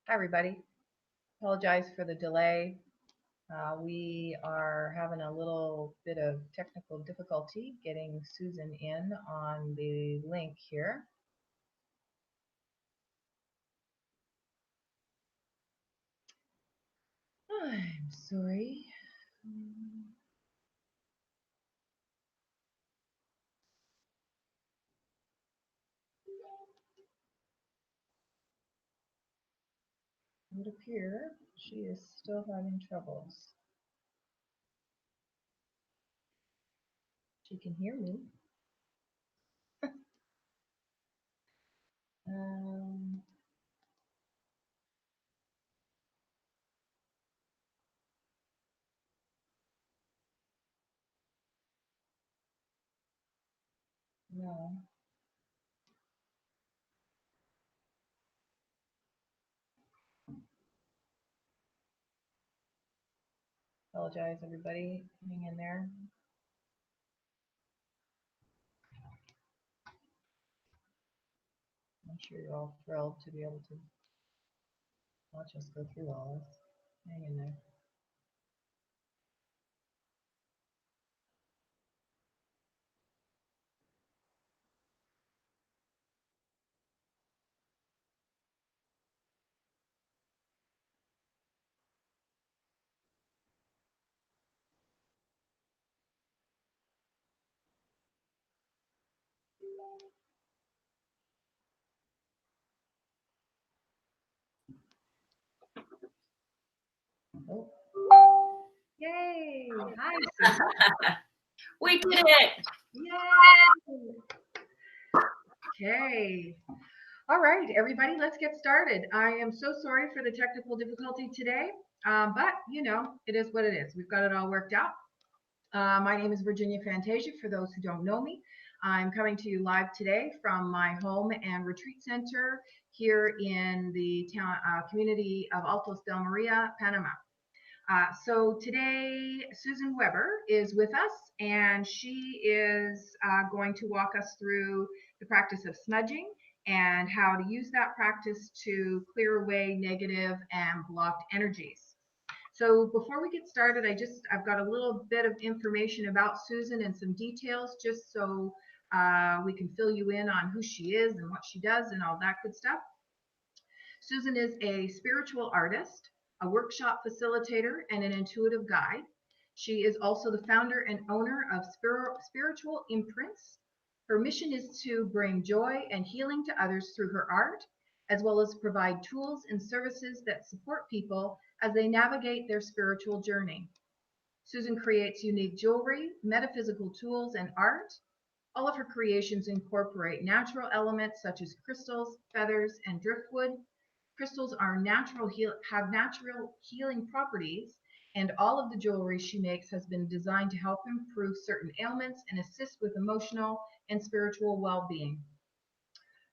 Hi, everybody. Apologize for the delay. We are having a little bit of technical difficulty getting Susan in on the link here. I'm sorry. It would appear she is still having troubles. She can hear me. Um, no. Apologize, everybody. Hang in there. I'm sure you're all thrilled to be able to watch us go through all this. Hang in there. Oh. Yay! Hi, Susan. We did it. Yay! Okay. All right, everybody, let's get started. I am so sorry for the technical difficulty today, but it is what it is. We've got it all worked out. My name is Virginia Fantasia, for those who don't know me. I'm coming to you live today from my home and retreat center here in the town community of Altos del Maria, Panama. So today, Susan Weber is with us, and she is going to walk us through the practice of smudging and how to use that practice to clear away negative and blocked energies. So before we get started, I've got a little bit of information about Susan and some details, just so we can fill you in on who she is and what she does and all that good stuff. Susan is a spiritual artist, a workshop facilitator, and an intuitive guide. She is also the founder and owner of Spiritual Imprints. Her mission is to bring joy and healing to others through her art, as well as provide tools and services that support people as they navigate their spiritual journey. Susan creates unique jewelry, metaphysical tools, and art. All of her creations incorporate natural elements such as crystals, feathers, and driftwood. Crystals are have natural healing properties, and all of the jewelry she makes has been designed to help improve certain ailments and assist with emotional and spiritual well-being.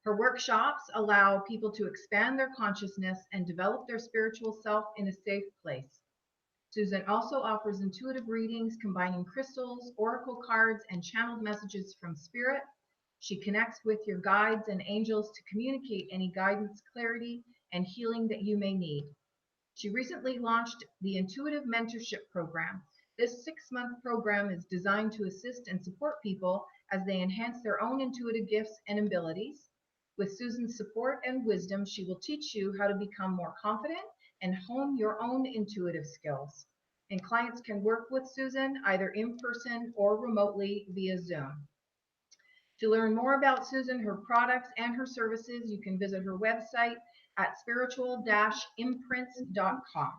Her workshops allow people to expand their consciousness and develop their spiritual self in a safe place. Susan also offers intuitive readings combining crystals, oracle cards, and channeled messages from spirit. She connects with your guides and angels to communicate any guidance, clarity, and healing that you may need. She recently launched the Intuitive Mentorship Program. This 6-month program is designed to assist and support people as they enhance their own intuitive gifts and abilities. With Susan's support and wisdom, she will teach you how to become more confident and hone your own intuitive skills. And clients can work with Susan either in person or remotely via Zoom. To learn more about Susan, her products, and her services, you can visit her website at spiritual-imprints.com.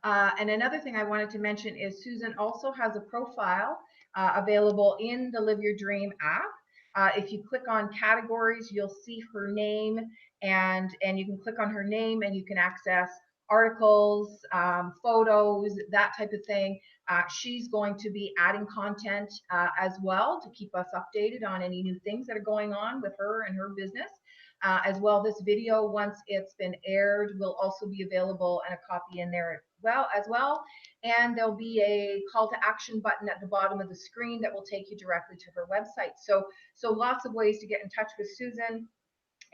And another thing I wanted to mention is Susan also has a profile available in the Live Your Dream app. If you click on categories, you'll see her name, and you can click on her name and you can access articles, photos, that type of thing. She's going to be adding content as well to keep us updated on any new things that are going on with her and her business. As well, this video, once it's been aired, will also be available and a copy in there as well. And there'll be a call to action button at the bottom of the screen that will take you directly to her website. So lots of ways to get in touch with Susan.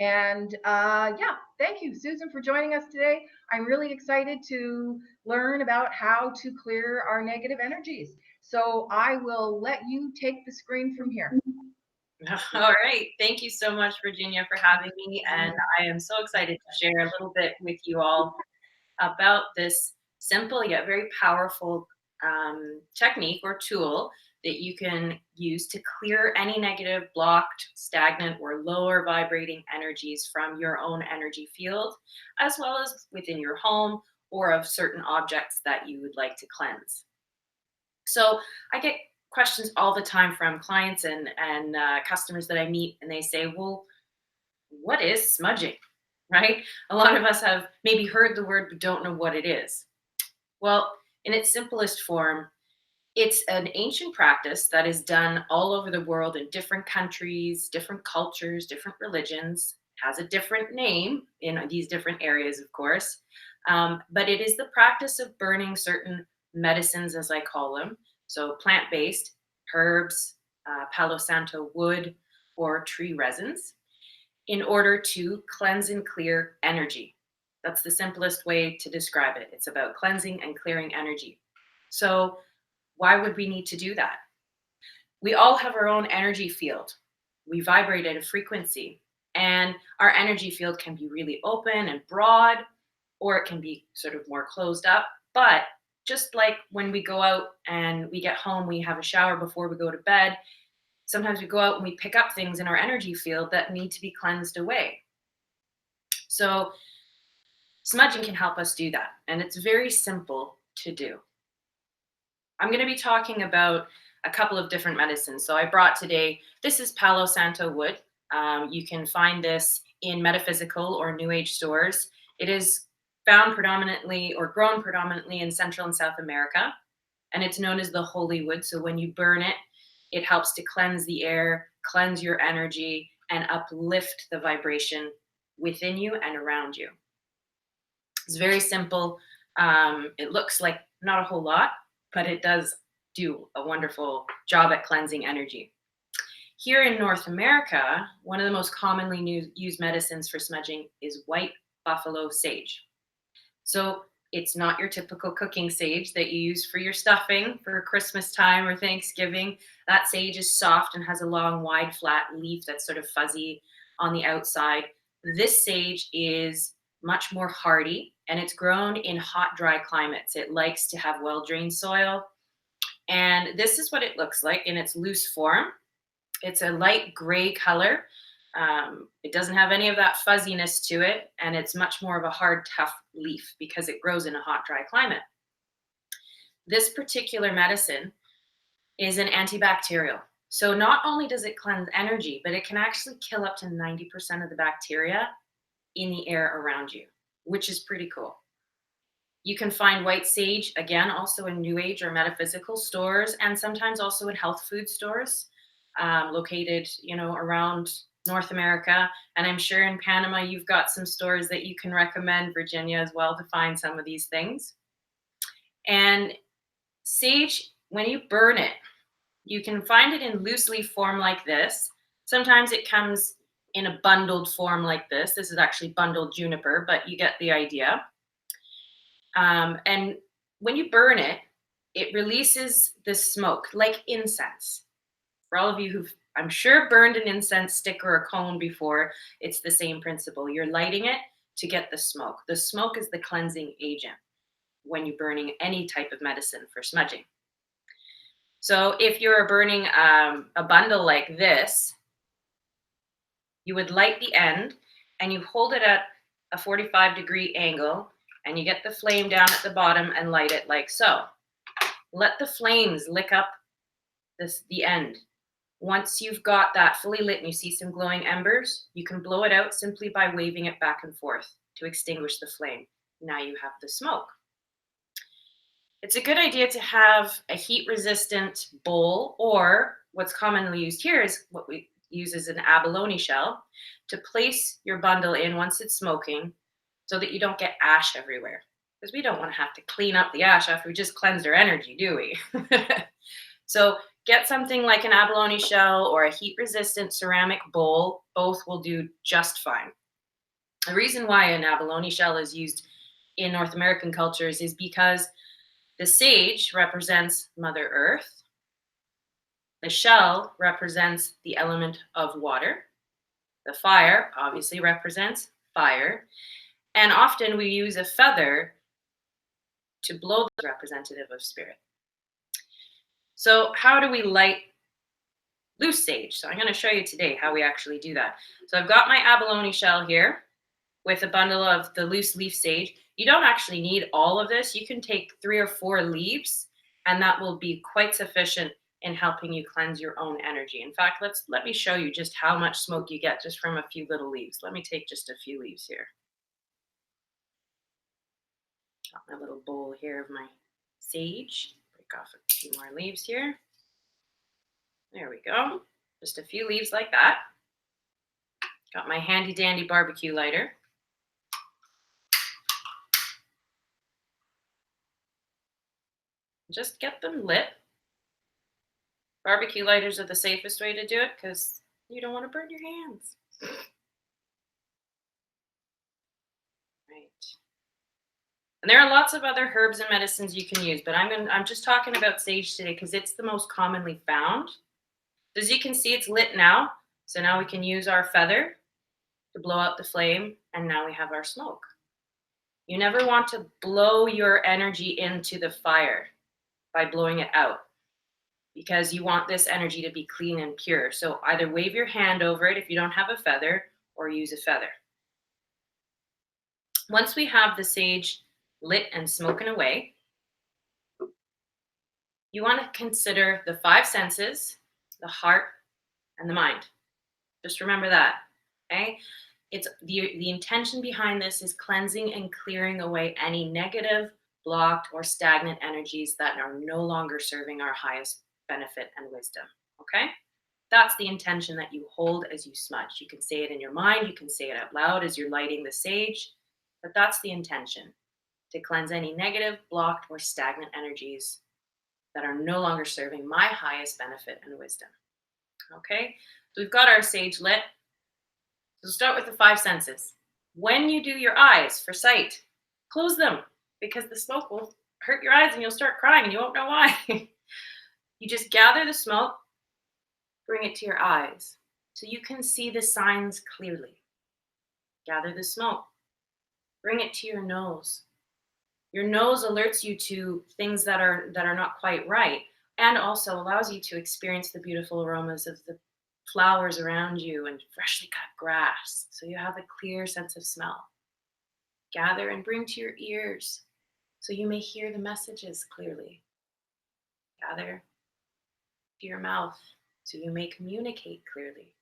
And yeah, thank you, Susan, for joining us today. I'm really excited to learn about how to clear our negative energies. So I will let you take the screen from here. All right. Thank you so much, Virginia, for having me. And I am so excited to share a little bit with you all about this simple yet very powerful technique or tool that you can use to clear any negative, blocked, stagnant, or lower vibrating energies from your own energy field, as well as within your home or of certain objects that you would like to cleanse. So I get questions all the time from clients and customers that I meet, and they say, "Well, what is smudging?" Right? A lot of us have maybe heard the word but don't know what it is. Well, in its simplest form, it's an ancient practice that is done all over the world in different countries, different cultures, different religions. Has a different name in these different areas, of course. But it is the practice of burning certain medicines, as I call them. So plant based, herbs, Palo Santo wood, or tree resins in order to cleanse and clear energy. That's the simplest way to describe it. It's about cleansing and clearing energy. So, why would we need to do that? We all have our own energy field. We vibrate at a frequency, and our energy field can be really open and broad, or it can be sort of more closed up. But just like when we go out and we get home, we have a shower before we go to bed. Sometimes we go out and we pick up things in our energy field that need to be cleansed away. So, smudging can help us do that, and it's very simple to do. I'm going to be talking about a couple of different medicines. So I brought today, this is Palo Santo wood. You can find this in metaphysical or New Age stores. It is found predominantly or grown predominantly in Central and South America, and it's known as the holy wood. So when you burn it, it helps to cleanse the air, cleanse your energy, and uplift the vibration within you and around you. It's very simple. It looks like not a whole lot, but it does do a wonderful job at cleansing energy. Here in North America, one of the most commonly used medicines for smudging is white buffalo sage. So it's not your typical cooking sage that you use for your stuffing for Christmas time or Thanksgiving. That sage is soft and has a long, wide, flat leaf that's sort of fuzzy on the outside. This sage is much more hardy, and it's grown in hot, dry climates. It likes to have well-drained soil. And this is what it looks like in its loose form. It's a light gray color. It doesn't have any of that fuzziness to it, and it's much more of a hard, tough leaf because it grows in a hot, dry climate. This particular medicine is an antibacterial. So not only does it cleanse energy, but it can actually kill up to 90% of the bacteria in the air around you, which is pretty cool. You can find white sage, again, also in New Age or metaphysical stores, and sometimes also in health food stores located, around North America. And I'm sure in Panama, you've got some stores that you can recommend, Virginia, as well, to find some of these things. And sage, when you burn it, you can find it in loose leaf form like this. Sometimes it comes in a bundled form like this. This is actually bundled juniper, but you get the idea. And when you burn it, it releases the smoke like incense. For all of you who've, I'm sure, burned an incense stick or a cone before, it's the same principle. You're lighting it to get the smoke. The smoke is the cleansing agent when you're burning any type of medicine for smudging. So if you're burning a bundle like this, you would light the end and you hold it at a 45-degree angle, and you get the flame down at the bottom and light it like so. Let the flames lick up the end. Once you've got that fully lit and you see some glowing embers, you can blow it out simply by waving it back and forth to extinguish the flame. Now you have the smoke. It's a good idea to have a heat-resistant bowl, or what's commonly used here is what we use as an abalone shell, to place your bundle in once it's smoking so that you don't get ash everywhere. Because we don't want to have to clean up the ash after we just cleansed our energy, do we? So get something like an abalone shell or a heat-resistant ceramic bowl. Both will do just fine. The reason why an abalone shell is used in North American cultures is because the sage represents Mother Earth. The shell represents the element of water. The fire obviously represents fire. And often we use a feather to blow the representative of spirit. So how do we light loose sage? So I'm going to show you today how we actually do that. So I've got my abalone shell here with a bundle of the loose leaf sage. You don't actually need all of this. You can take 3 or 4 leaves, and that will be quite sufficient in helping you cleanse your own energy. In fact, let me show you just how much smoke you get just from a few little leaves. Let me take just a few leaves here. Got my little bowl here of my sage. Break off a few more leaves here. There we go. Just a few leaves like that. Got my handy dandy barbecue lighter. Just get them lit. Barbecue lighters are the safest way to do it because you don't want to burn your hands. Right. And there are lots of other herbs and medicines you can use, but I'm just talking about sage today because it's the most commonly found. As you can see, it's lit now. So now we can use our feather to blow out the flame, and now we have our smoke. You never want to blow your energy into the fire by blowing it out, because you want this energy to be clean and pure. So either wave your hand over it if you don't have a feather, or use a feather. Once we have the sage lit and smoking away, you want to consider the 5 senses, the heart, and the mind. Just remember that, okay? It's the intention behind this is cleansing and clearing away any negative, blocked, or stagnant energies that are no longer serving our highest benefit and wisdom, okay? That's the intention that you hold as you smudge. You can say it in your mind, you can say it out loud as you're lighting the sage, but that's the intention, to cleanse any negative, blocked, or stagnant energies that are no longer serving my highest benefit and wisdom, okay? So we've got our sage lit. So start with the 5 senses. When you do your eyes for sight, close them because the smoke will hurt your eyes and you'll start crying and you won't know why. You just gather the smoke, bring it to your eyes so you can see the signs clearly. Gather the smoke, bring it to your nose. Your nose alerts you to things that are not quite right, and also allows you to experience the beautiful aromas of the flowers around you and freshly cut grass, so you have a clear sense of smell. Gather and bring to your ears so you may hear the messages clearly. Gather to your mouth so you may communicate clearly.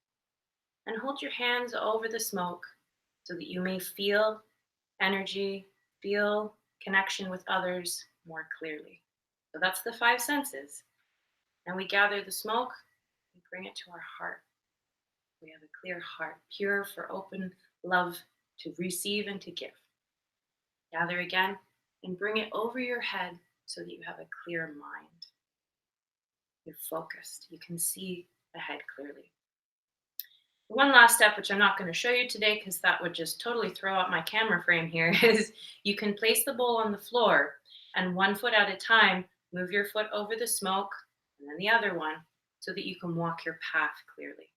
And hold your hands over the smoke so that you may feel energy, feel connection with others more clearly. So that's the 5 senses. And we gather the smoke and bring it to our heart. We have a clear heart, pure for open love to receive and to give. Gather again and bring it over your head so that you have a clear mind. You're focused. You can see ahead clearly. One last step, which I'm not going to show you today because that would just totally throw out my camera frame here, is you can place the bowl on the floor and 1 foot at a time, move your foot over the smoke and then the other one so that you can walk your path clearly.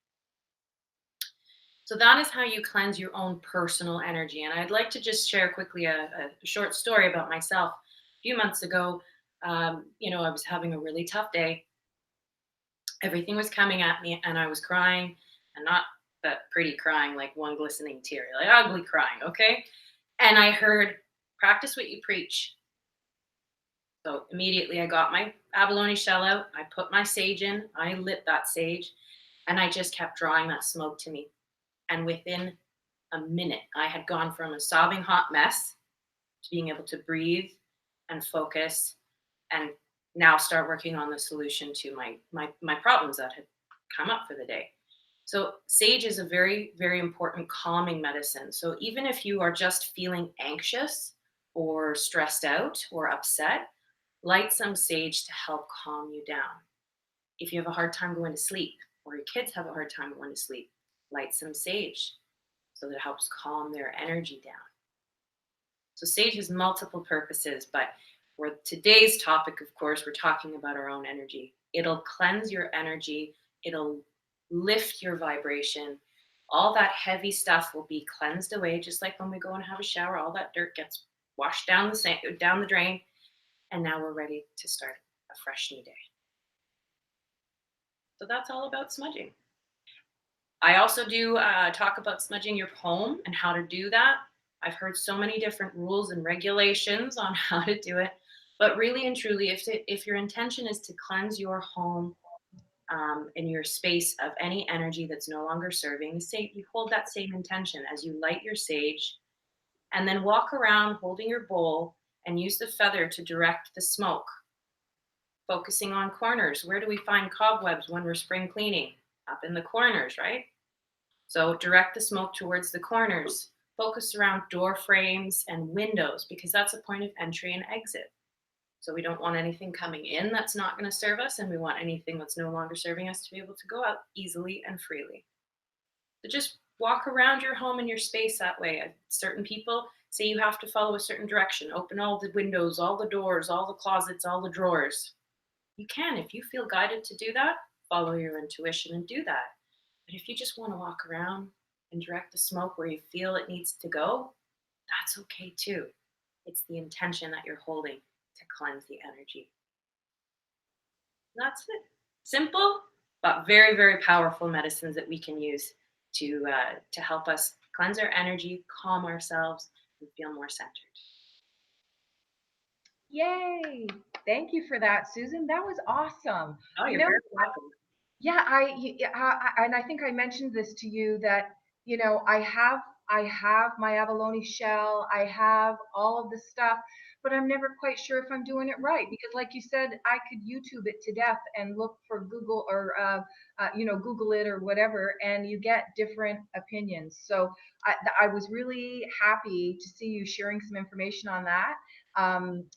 So that is how you cleanse your own personal energy. And I'd like to just share quickly a short story about myself. A few months ago, I was having a really tough day. Everything was coming at me and I was crying, and not that pretty crying, like one glistening tear, like ugly crying, okay? And I heard, practice what you preach. So immediately I got my abalone shell out, I put my sage in, I lit that sage, and I just kept drawing that smoke to me. And within a minute, I had gone from a sobbing hot mess to being able to breathe and focus and now start working on the solution to my problems that had come up for the day. So sage is a very, very important calming medicine. So even if you are just feeling anxious or stressed out or upset, light some sage to help calm you down. If you have a hard time going to sleep, or your kids have a hard time going to sleep, light some sage so that it helps calm their energy down. So sage has multiple purposes, but for today's topic, of course, we're talking about our own energy. It'll cleanse your energy, it'll lift your vibration. All that heavy stuff will be cleansed away, just like when we go and have a shower, all that dirt gets washed down the drain, and now we're ready to start a fresh new day. So that's all about smudging. I also do talk about smudging your home and how to do that. I've heard so many different rules and regulations on how to do it, but really and truly, if your intention is to cleanse your home and your space of any energy that's no longer serving, say you hold that same intention as you light your sage, and then walk around holding your bowl and use the feather to direct the smoke, focusing on corners. Where do we find cobwebs when we're spring cleaning? Up in the corners, right? So direct the smoke towards the corners. Focus around door frames and windows because that's a point of entry and exit. So we don't want anything coming in that's not going to serve us, and we want anything that's no longer serving us to be able to go out easily and freely. So just walk around your home and your space that way. Certain people say you have to follow a certain direction. Open all the windows, all the doors, all the closets, all the drawers. You can, if you feel guided to do that, follow your intuition and do that. But if you just want to walk around and direct the smoke where you feel it needs to go, that's okay too. It's the intention that you're holding to cleanse the energy. That's it. Simple, but very, very powerful medicines that we can use to help us cleanse our energy, calm ourselves, and feel more centered. Yay! Thank you for that, Susan. That was awesome. Oh, You you're know, very welcome. yeah, and I think I mentioned this to you that I have my abalone shell, I have all of this stuff, but I'm never quite sure if I'm doing it right because, like you said, I could YouTube it to death and look for Google or Google it or whatever, and you get different opinions. So I was really happy to see you sharing some information on that.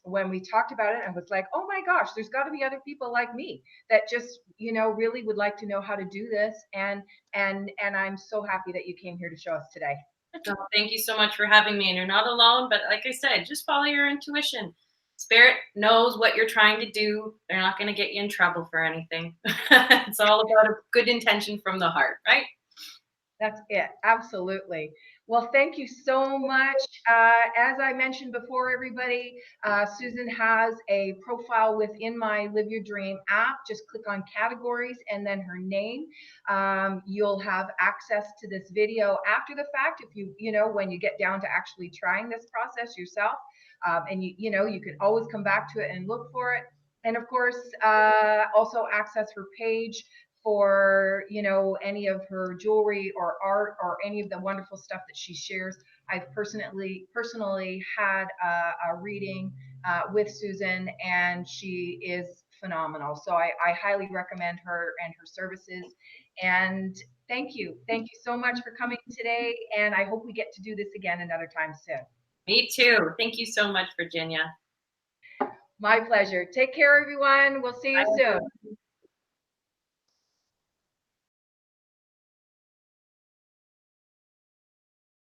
When we talked about it, and was like, oh my gosh, there's got to be other people like me that just really would like to know how to do this, and I'm so happy that you came here to show us today. So thank you so much for having me. And you're not alone, but like I said, just follow your intuition. Spirit knows what you're trying to do. They're not going to get you in trouble for anything. It's all about a good intention from the heart, right? That's it. Absolutely. Well, thank you so much. As I mentioned before, everybody, Susan has a profile within my Live Your Dream app. Just click on categories and then her name. You'll have access to this video after the fact if when you get down to actually trying this process yourself. And you can always come back to it and look for it. And of course, also access her page for any of her jewelry or art or any of the wonderful stuff that she shares. I've personally had a reading with Susan, and she is phenomenal. So I highly recommend her and her services. And thank you so much for coming today, and I hope we get to do this again another time soon. Me too. Thank you so much, Virginia. My pleasure. Take care, everyone. We'll see you soon.